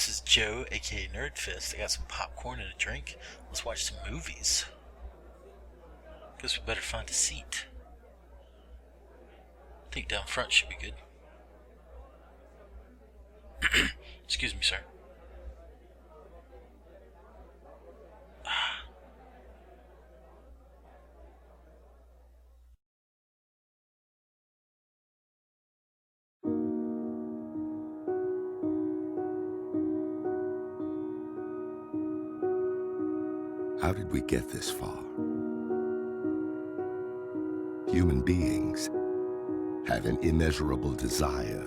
This is Joe, aka Nerdfist. I got some popcorn and a drink. Let's watch some movies. Guess we better find a seat. I think down front should be good. Excuse me, sir. How did we get this far? Human beings have an immeasurable desire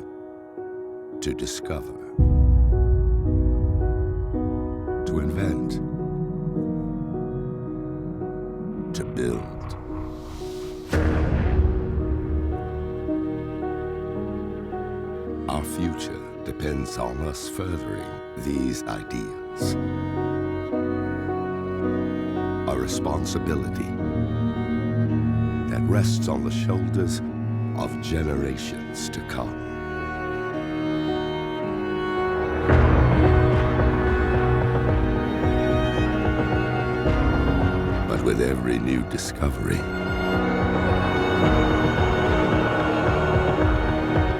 to discover, to invent, to build. Our future depends on us furthering these ideas. A responsibility that rests on the shoulders of generations to come. But with every new discovery,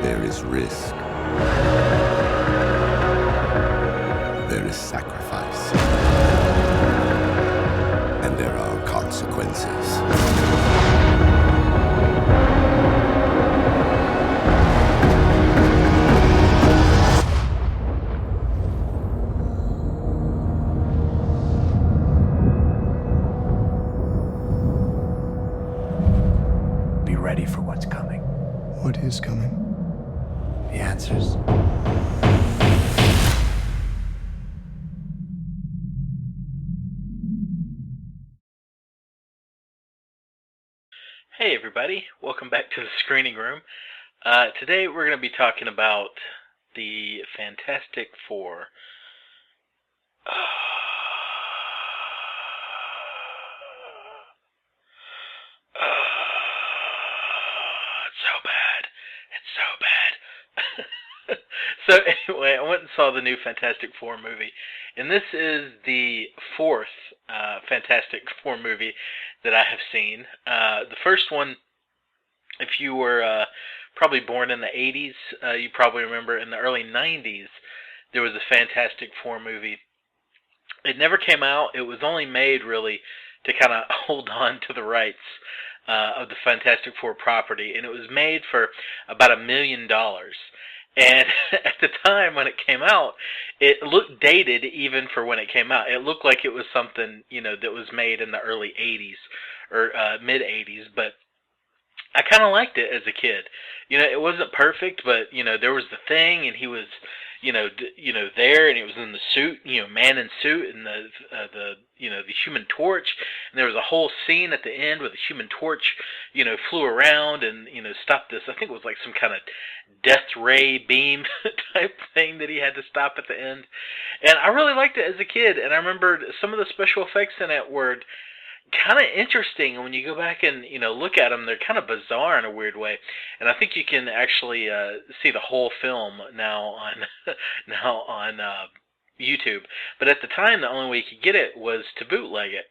there is risk. There is sacrifice. And there are consequences. Be ready for what's coming. What is coming? The answers. Hey everybody, welcome back to the screening room. Today we're going to be talking about the Fantastic Four. It's so bad. So anyway, I went and saw the new Fantastic Four movie, and this is the fourth Fantastic Four movie that I have seen. The first one, if you were probably born in the 80s, you probably remember in the early 90s there was a Fantastic Four movie. It never came out. It was only made really to kind of hold on to the rights of the Fantastic Four property, and it was made for about $1 million. And at the time when it came out, it looked dated even for when it came out. It looked like it was something, that was made in the early 80s or mid 80s, but I kind of liked it as a kid. It wasn't perfect, but there was the Thing, and he was, there, and he was in the suit, man in suit, and the Human Torch, and there was a whole scene at the end where the Human Torch, flew around and stopped this. I think it was like some kind of death ray beam type thing that he had to stop at the end, and I really liked it as a kid. And I remember some of the special effects in it were kind of interesting. When you go back and look at them, they're kind of bizarre in a weird way, and I think you can actually see the whole film now on YouTube. But at the time, the only way you could get it was to bootleg it,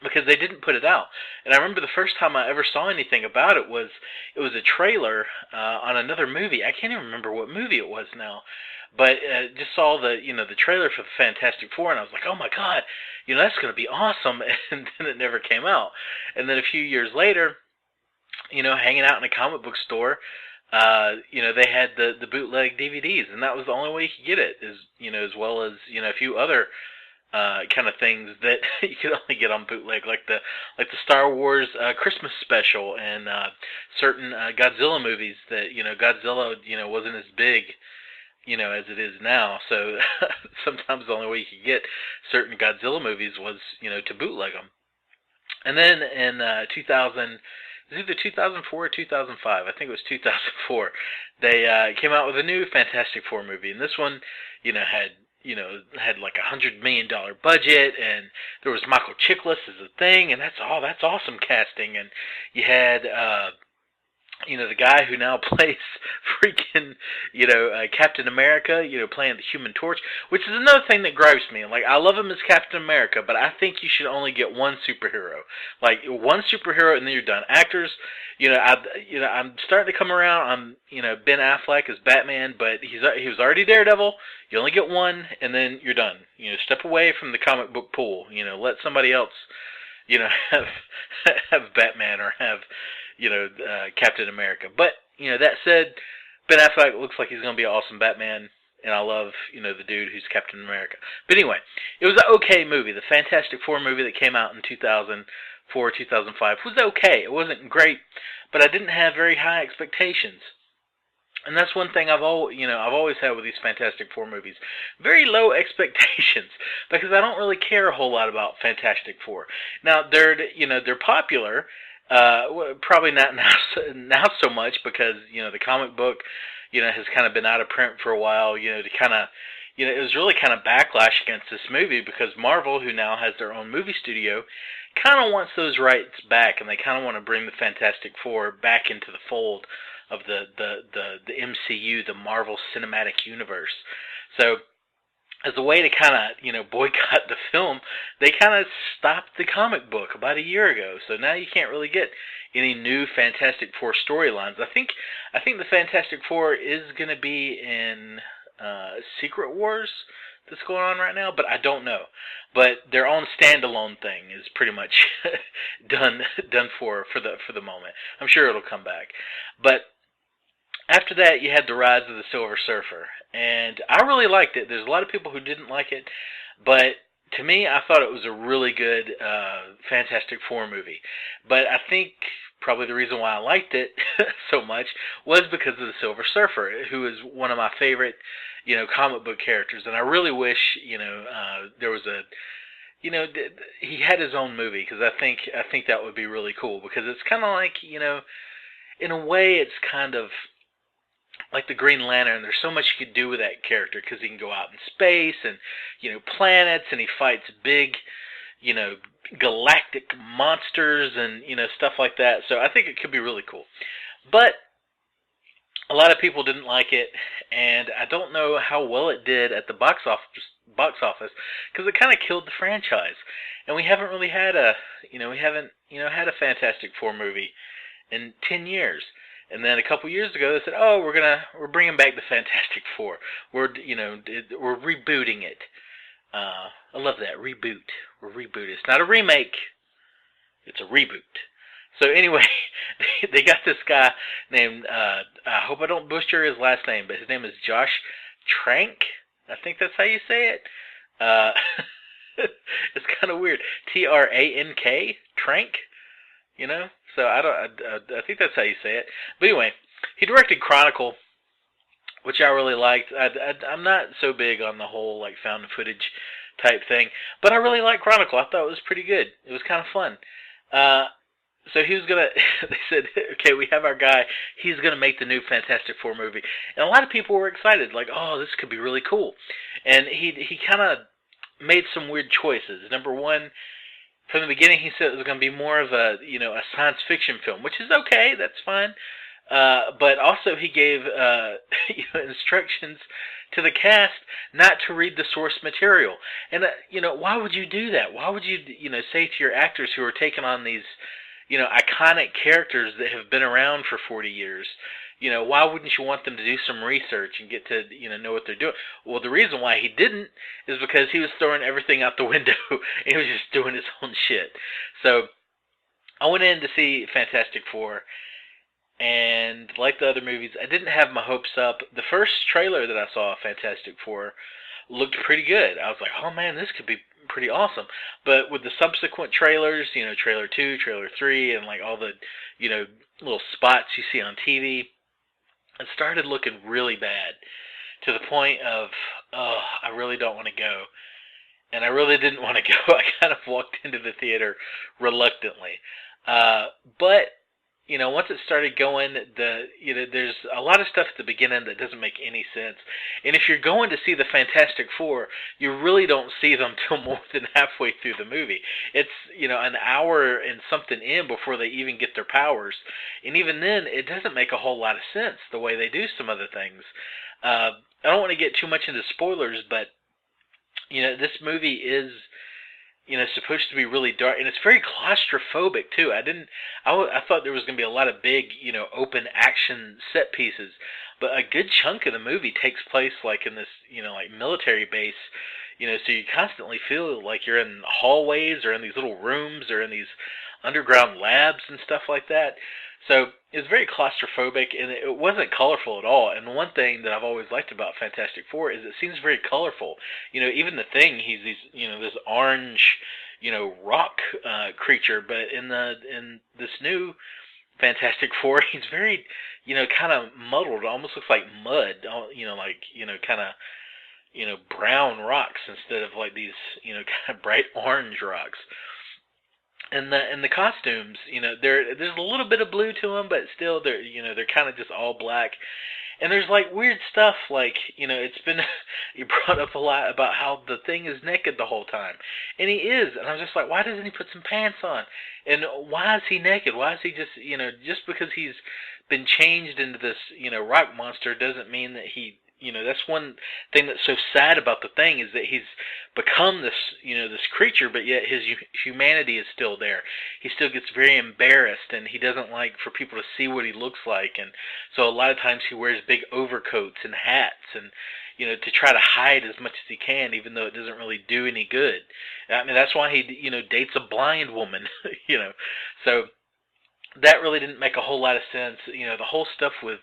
because they didn't put it out. And I remember the first time I ever saw anything about it was a trailer on another movie. I can't even remember what movie it was now, but just saw the the trailer for the Fantastic Four, and I was like, oh my god, that's going to be awesome. And then it never came out. And then a few years later, hanging out in a comic book store, they had the bootleg DVDs, and that was the only way you could get it, as well as a few other kind of things that you could only get on bootleg, like the Star Wars Christmas special, and certain Godzilla movies that Godzilla wasn't as big as it is now. So sometimes the only way you could get certain Godzilla movies was to bootleg them. And then in 2000, it was either 2004 or 2005. I think it was 2004. They came out with a new Fantastic Four movie, and this one had like $100 million budget, and there was Michael Chiklis as a Thing, and that's awesome casting. And you had the guy who now plays freaking, Captain America, playing the Human Torch, which is another thing that gripes me. Like, I love him as Captain America, but I think you should only get one superhero. Like, one superhero and then you're done. Actors, I'm starting to come around on, Ben Affleck as Batman, but he was already Daredevil. You only get one, and then you're done. Step away from the comic book pool. Let somebody else, have have Batman or have Captain America. But, that said, Ben Affleck looks like he's going to be an awesome Batman, and I love, the dude who's Captain America. But anyway, it was an okay movie. The Fantastic Four movie that came out in 2004, 2005 was okay. It wasn't great, but I didn't have very high expectations. And that's one thing I've always had with these Fantastic Four movies. Very low expectations, because I don't really care a whole lot about Fantastic Four. Now, they're popular. Probably not now so much, because the comic book has kind of been out of print for a while. It was really kind of backlash against this movie, because Marvel, who now has their own movie studio, kind of wants those rights back, and they kind of want to bring the Fantastic Four back into the fold of the MCU, the Marvel Cinematic Universe. So, as a way to kind of, boycott the film, they kind of stopped the comic book about a year ago. So now you can't really get any new Fantastic Four storylines. I think the Fantastic Four is going to be in Secret Wars that's going on right now, but I don't know. But their own standalone thing is pretty much done for the moment. I'm sure it'll come back. But after that, you had The Rise of the Silver Surfer, and I really liked it. There's a lot of people who didn't like it, but to me, I thought it was a really good Fantastic Four movie. But I think probably the reason why I liked it so much was because of the Silver Surfer, who is one of my favorite, comic book characters, and I really wish, there was a, he had his own movie, because I think that would be really cool, because it's kind of like, in a way, it's kind of like the Green Lantern. There's so much you could do with that character, because he can go out in space and, planets, and he fights big, galactic monsters and, stuff like that. So I think it could be really cool. But a lot of people didn't like it, and I don't know how well it did at the box office, because it kind of killed the franchise. And we haven't really had had a Fantastic Four movie in 10 years. And then a couple years ago, they said, "Oh, we're bringing back the Fantastic Four. We're rebooting it." I love that, reboot. We're rebooting. It's not a remake; it's a reboot. So anyway, they got this guy named, I hope I don't butcher his last name, but his name is Josh Trank. I think that's how you say it. It's kind of weird. Trank, Trank. So I think that's how you say it. But anyway, he directed Chronicle, which I really liked. I'm not so big on the whole like found footage type thing, but I really liked Chronicle. I thought it was pretty good. It was kind of fun. So he was gonna. They said, "Okay, we have our guy. He's gonna make the new Fantastic Four movie," and a lot of people were excited, like, "Oh, this could be really cool." And he kind of made some weird choices. Number one, from the beginning, he said it was going to be more of a science fiction film, which is okay. That's fine. But also, he gave instructions to the cast not to read the source material. And why would you do that? Why would you say to your actors who are taking on these iconic characters that have been around for 40 years? Why wouldn't you want them to do some research and get to, know what they're doing? Well, the reason why he didn't is because he was throwing everything out the window. He was just doing his own shit. So I went in to see Fantastic Four, and like the other movies, I didn't have my hopes up. The first trailer that I saw of Fantastic Four looked pretty good. I was like, oh man, this could be pretty awesome. But with the subsequent trailers, trailer 2, trailer 3, and like all the, little spots you see on TV, it started looking really bad, to the point of, oh, I really don't want to go. And I really didn't want to go. I kind of walked into the theater reluctantly. But once it started going, there's a lot of stuff at the beginning that doesn't make any sense. And if you're going to see the Fantastic Four, you really don't see them till more than halfway through the movie. It's, an hour and something in before they even get their powers. And even then, it doesn't make a whole lot of sense the way they do some other things. I don't want to get too much into spoilers, but, this movie is supposed to be really dark, and it's very claustrophobic too. I thought there was going to be a lot of big, open action set pieces, but a good chunk of the movie takes place like in this, like military base, so you constantly feel like you're in hallways or in these little rooms or in these underground labs and stuff like that. So it's very claustrophobic, and it wasn't colorful at all. And one thing that I've always liked about Fantastic Four is it seems very colorful. Even the Thing, he's this orange, rock creature, but in this new Fantastic Four, he's very, kind of muddled. It almost looks like mud, kind of, brown rocks instead of like these, kind of bright orange rocks. And the costumes, there's a little bit of blue to them, but still they're kind of just all black. And there's like weird stuff like, it's been you brought up a lot about how the Thing is naked the whole time. And he is. And I'm just like, why doesn't he put some pants on? And why is he naked? Why is he just because he's been changed into this, rock monster doesn't mean that he, that's one thing that's so sad about the Thing is that he's become this, this creature, but yet his humanity is still there. He still gets very embarrassed, and he doesn't like for people to see what he looks like, and so a lot of times he wears big overcoats and hats, and to try to hide as much as he can, even though it doesn't really do any good. I mean, that's why he, dates a blind woman, so that really didn't make a whole lot of sense. The whole stuff with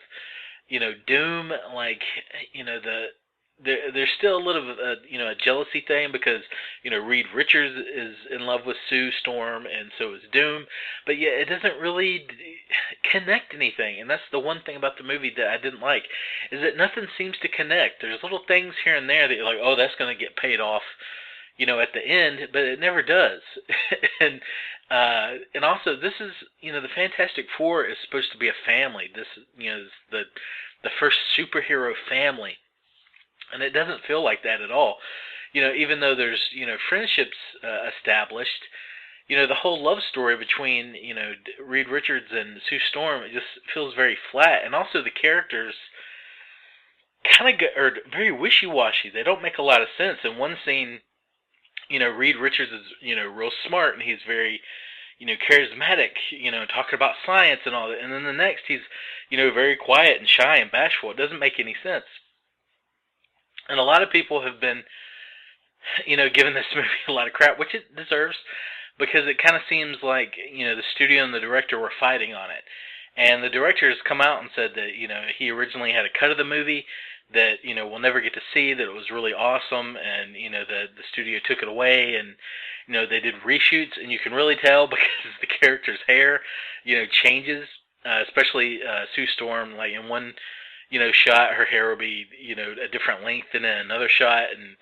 Doom, like, there's still a little bit of a jealousy thing because, Reed Richards is in love with Sue Storm, and so is Doom, but yeah, it doesn't really connect anything, and that's the one thing about the movie that I didn't like, is that nothing seems to connect. There's little things here and there that you're like, oh, that's going to get paid off, at the end, but it never does. And also, this is, the Fantastic Four is supposed to be a family. This, is the first superhero family, and it doesn't feel like that at all. Even though there's, friendships established, the whole love story between, Reed Richards and Sue Storm, it just feels very flat. And also the characters kind of are very wishy-washy. They don't make a lot of sense. In one scene, Reed Richards is, real smart, and he's very, charismatic, talking about science and all that. And then the next, he's, very quiet and shy and bashful. It doesn't make any sense. And a lot of people have been, giving this movie a lot of crap, which it deserves, because it kind of seems like, the studio and the director were fighting on it. And the director has come out and said that, he originally had a cut of the movie that, we'll never get to see, that it was really awesome, and, the studio took it away, and, they did reshoots, and you can really tell because the character's hair, changes, especially Sue Storm, like in one, shot, her hair will be, a different length than in another shot, and,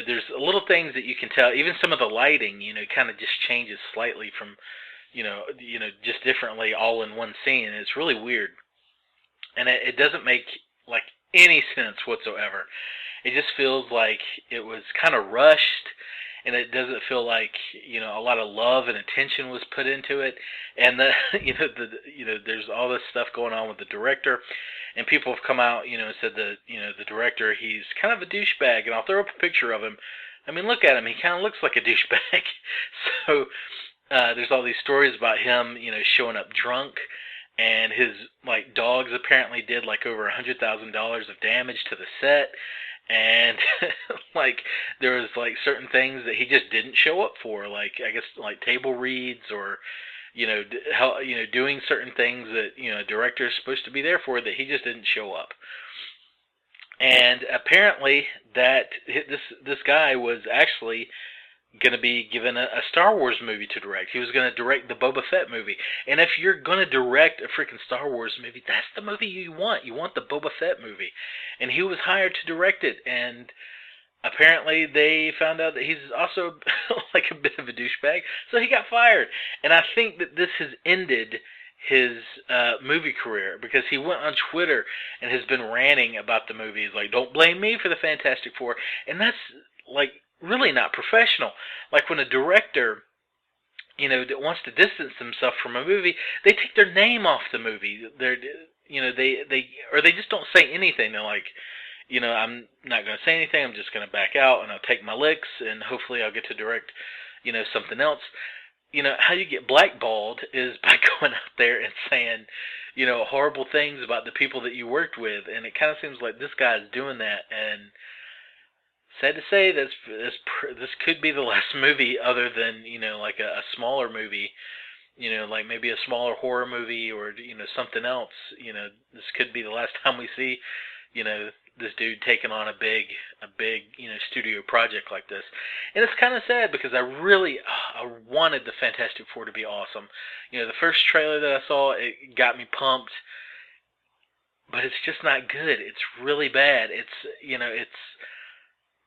there's little things that you can tell, even some of the lighting, kind of just changes slightly from, just differently all in one scene, and it's really weird, and it doesn't make, like, any sense whatsoever. It just feels like it was kind of rushed, and it doesn't feel like a lot of love and attention was put into it. And there's all this stuff going on with the director, and people have come out and said that the director, he's kind of a douchebag, and I'll throw up a picture of him. I mean, look at him; he kind of looks like a douchebag. So there's all these stories about him showing up drunk. And his dogs apparently did over $100,000 of damage to the set, and there was certain things that he just didn't show up for, I guess table reads or doing certain things that a director is supposed to be there for that he just didn't show up. And apparently that this guy was actually going to be given a Star Wars movie to direct. He was going to direct the Boba Fett movie. And if you're going to direct a freaking Star Wars movie, that's the movie you want. You want the Boba Fett movie. And he was hired to direct it. And apparently they found out that he's also a bit of a douchebag. So he got fired. And I think that this has ended his movie career, because he went on Twitter and has been ranting about the movies, like, don't blame me for the Fantastic Four, and that's, like, really not professional. Like, when a director, that wants to distance themselves from a movie, they take their name off the movie. They just don't say anything. They're like, I'm not going to say anything, I'm just going to back out, and I'll take my licks, and hopefully I'll get to direct, something else. How you get blackballed is by going out there and saying, horrible things about the people that you worked with, and it kind of seems like this guy is doing that, and sad to say, this could be the last movie other than, like a smaller movie, like maybe a smaller horror movie or, something else. This could be the last time we see, this dude taking on a big, studio project like this. And it's kind of sad because I wanted the Fantastic Four to be awesome. The first trailer that I saw, it got me pumped, but it's just not good. It's really bad.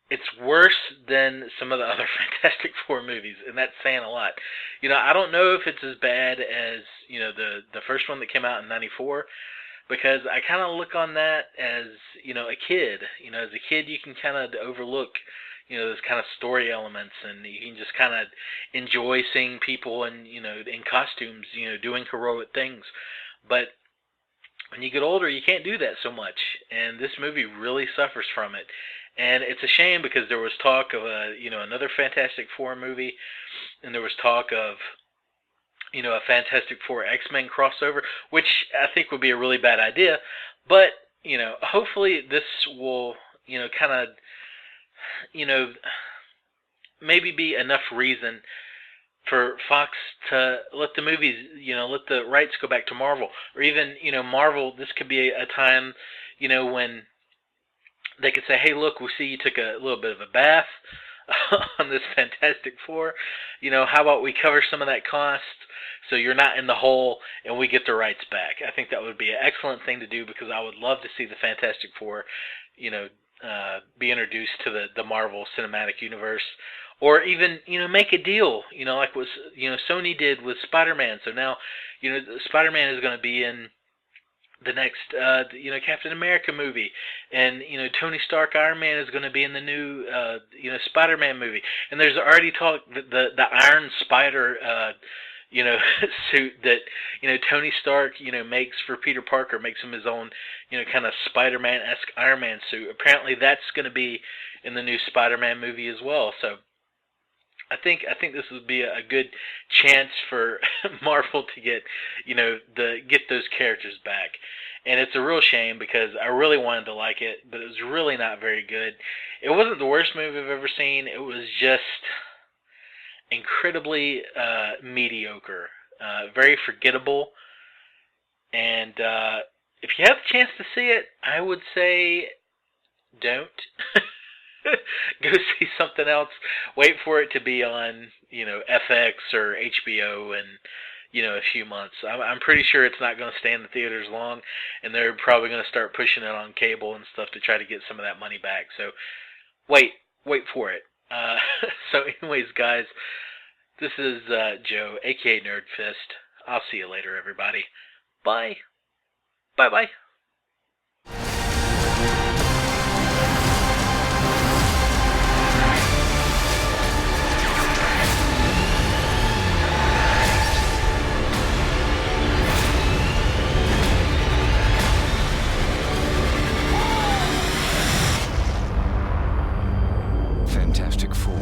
It's worse than some of the other Fantastic Four movies, and that's saying a lot. I don't know if it's as bad as, the first one that came out in '94, because I kind of look on that as, a kid. As a kid, you can kind of overlook, those kind of story elements, and you can just kind of enjoy seeing people in, in costumes, doing heroic things. But when you get older, you can't do that so much, and this movie really suffers from it. And it's a shame because there was talk of another Fantastic Four movie, and there was talk of, a Fantastic Four X-Men crossover, which I think would be a really bad idea. But, hopefully this will, kind of, maybe be enough reason for Fox to let the movies, let the rights go back to Marvel. Or even, Marvel, this could be a time, when they could say, hey, look, we see you took a little bit of a bath on this Fantastic Four. How about we cover some of that cost so you're not in the hole and we get the rights back? I think that would be an excellent thing to do, because I would love to see the Fantastic Four, be introduced to the Marvel Cinematic Universe. Or even, make a deal, like what, Sony did with Spider-Man. So now, Spider-Man is going to be in the next, Captain America movie, and Tony Stark, Iron Man, is going to be in the new, Spider-Man movie. And there's already talk that the Iron Spider, suit that Tony Stark, makes for Peter Parker, makes him his own, kind of Spider-Man-esque Iron Man suit. Apparently, that's going to be in the new Spider-Man movie as well. So I think this would be a good chance for Marvel to get, get those characters back. And it's a real shame because I really wanted to like it, but it was really not very good. It wasn't the worst movie I've ever seen. It was just incredibly mediocre, very forgettable. And if you have the chance to see it, I would say don't. Go see something else. Wait for it to be on, FX or HBO in, a few months. I'm pretty sure it's not going to stay in the theaters long, and they're probably going to start pushing it on cable and stuff to try to get some of that money back. So wait for it. So anyways, guys, this is Joe, aka Nerdfist. I'll see you later, everybody. Bye. Bye-bye. Fantastic Four.